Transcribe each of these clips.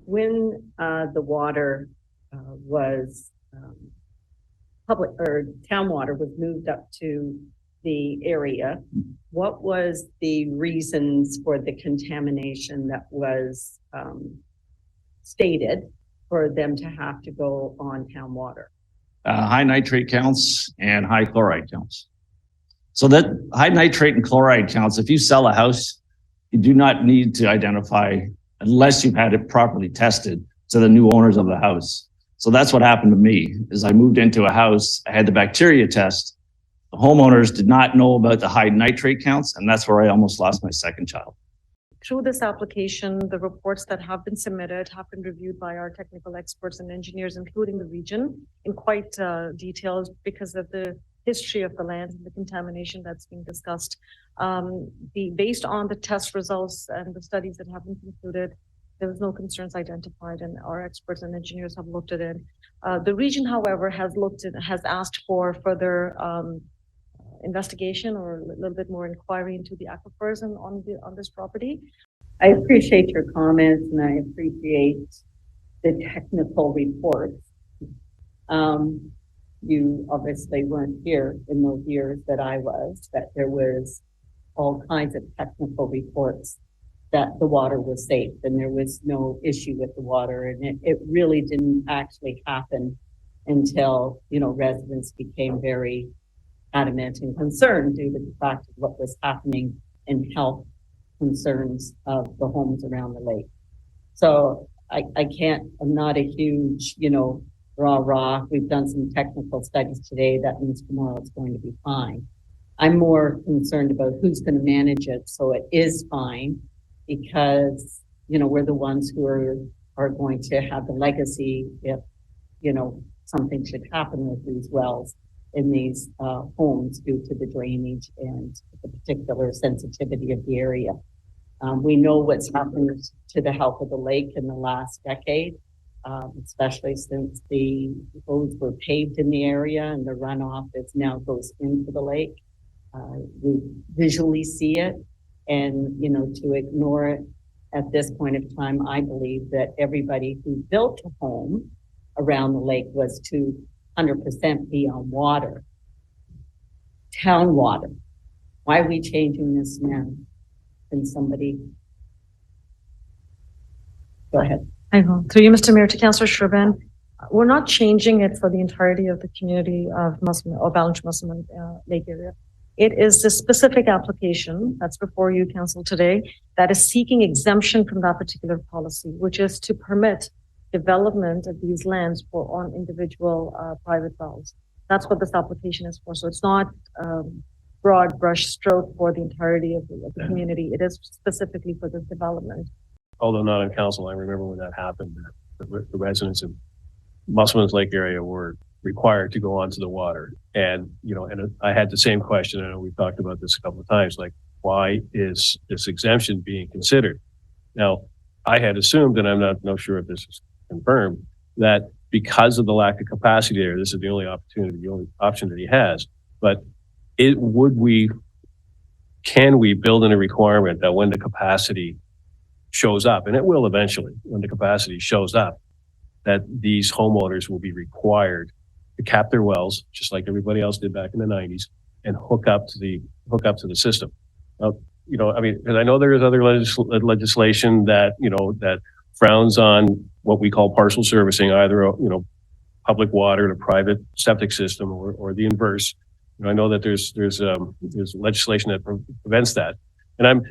when the water was public or town water was moved up to the area, what was the reasons for the contamination that was stated for them to have to go on town water? High nitrate counts and high chloride counts. So that high nitrate and chloride counts, if you sell a house, you do not need to identify unless you've had it properly tested to the new owners of the house. So that's what happened to me. Is I moved into a house, I had the bacteria test. The homeowners did not know about the high nitrate counts, and that's where I almost lost my second child. Through this application, the reports that have been submitted have been reviewed by our technical experts and engineers, including the region, in quite details because of the history of the land and the contamination that's being discussed. Based on the test results and the studies that have been concluded, there was no concerns identified, and our experts and engineers have looked at it. The region, however, has asked for further investigation or a little bit more inquiry into the aquifers on this property. I appreciate your comments and I appreciate the technical reports. You obviously weren't here in those years that I was, that there was all kinds of technical reports that the water was safe and there was no issue with the water, and it really didn't actually happen until, you know, residents became very adamant and concerned due to the fact of what was happening in health concerns of the homes around the lake. So I'm not a huge, you know, rah. We've done some technical studies today. That means tomorrow it's going to be fine. I'm more concerned about who's going to manage it so it is fine, because, you know, we're the ones who are going to have the legacy if, you know, something should happen with these wells in these homes due to the drainage and the particular sensitivity of the area. We know what's happened to the health of the lake in the last decade, especially since the roads were paved in the area and the runoff is now goes into the lake. We visually see it, and, you know, to ignore it at this point of time, I believe that everybody who built a home around the lake was to 100% be on water, town water. Why are we changing this now? Can somebody go ahead? I go through you, Mr. Mayor, to Councillor Sherban. We're not changing it for the entirety of the community of Musselman or Balance Musselman Lake area. It is the specific application that's before you, Council, today that is seeking exemption from that particular policy, which is to permit development of these lands for on individual private wells. That's what this application is for. So it's not broad brush stroke for the entirety of the community. It is specifically for this development. Although not on council, I remember when that happened, the residents in Musselman's Lake area were required to go onto the water. And, you know, and I had the same question. I know we've talked about this a couple of times, like, why is this exemption being considered? Now, I had assumed, and I'm not sure if this is confirmed, that because of the lack of capacity there, this is the only opportunity, the only option that he has. But can we build in a requirement that when the capacity shows up, and it will eventually, when the capacity shows up, that these homeowners will be required to cap their wells, just like everybody else did back in the 90s, and hook up to the system. You know, I mean, and I know there is other legislation that, you know, that frowns on what we call partial servicing, either, you know, public water to private septic system or the inverse. You know, I know that there's legislation that prevents that. And I'm,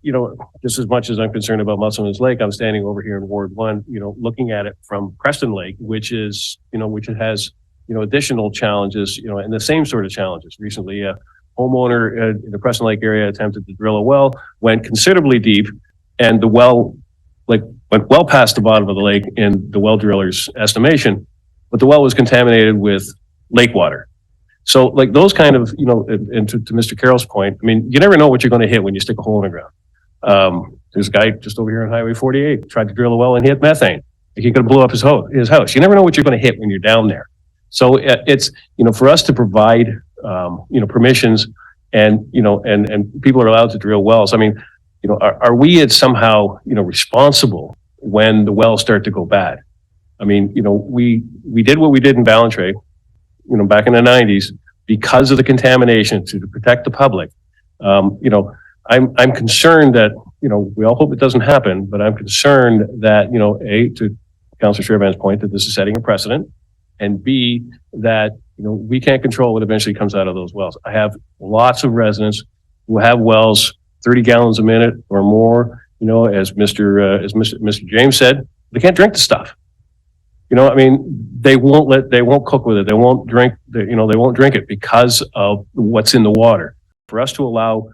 you know, just as much as I'm concerned about Musselman's Lake, I'm standing over here in Ward 1, you know, looking at it from Preston Lake, which has, you know, additional challenges, you know, and the same sort of challenges. Recently, a homeowner in the Preston Lake area attempted to drill a well, went considerably deep, and the well, like, went well past the bottom of the lake in the well driller's estimation, but the well was contaminated with lake water. So, like, those kind of, you know, and to Mr. Carroll's point, I mean, you never know what you're going to hit when you stick a hole in the ground. There's a guy just over here on Highway 48 tried to drill a well and he hit methane. He could have blew up his house. You never know what you're going to hit when you're down there. So it's, you know, for us to provide, you know, permissions and, you know, and people are allowed to drill wells. I mean, you know, are we somehow, you know, responsible when the wells start to go bad. I mean, you know, we did what we did in Ballantrae, you know, back in the 90s because of the contamination to protect the public. You know, I'm concerned that, you know, we all hope it doesn't happen, but I'm concerned that, you know, A, to Councillor Sherban's point, that this is setting a precedent, and B, that, you know, we can't control what eventually comes out of those wells. I have lots of residents who have wells 30 gallons a minute or more, you know, as Mr. James said, they can't drink the stuff. You know, I mean, they won't cook with it. They won't drink, they won't drink it because of what's in the water. For us to allow,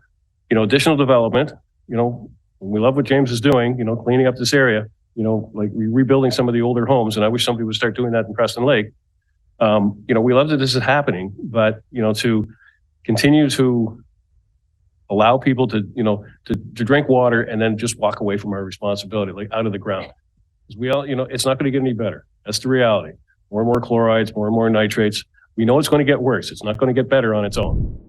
you know, additional development, you know, we love what James is doing, you know, cleaning up this area, you know, like rebuilding some of the older homes. And I wish somebody would start doing that in Preston Lake. You know, we love that this is happening, but, you know, to continue to allow people to, you know, to drink water and then just walk away from our responsibility, like out of the ground. Because we all, you know, it's not going to get any better. That's the reality. More and more chlorides, more and more nitrates. We know it's going to get worse. It's not going to get better on its own.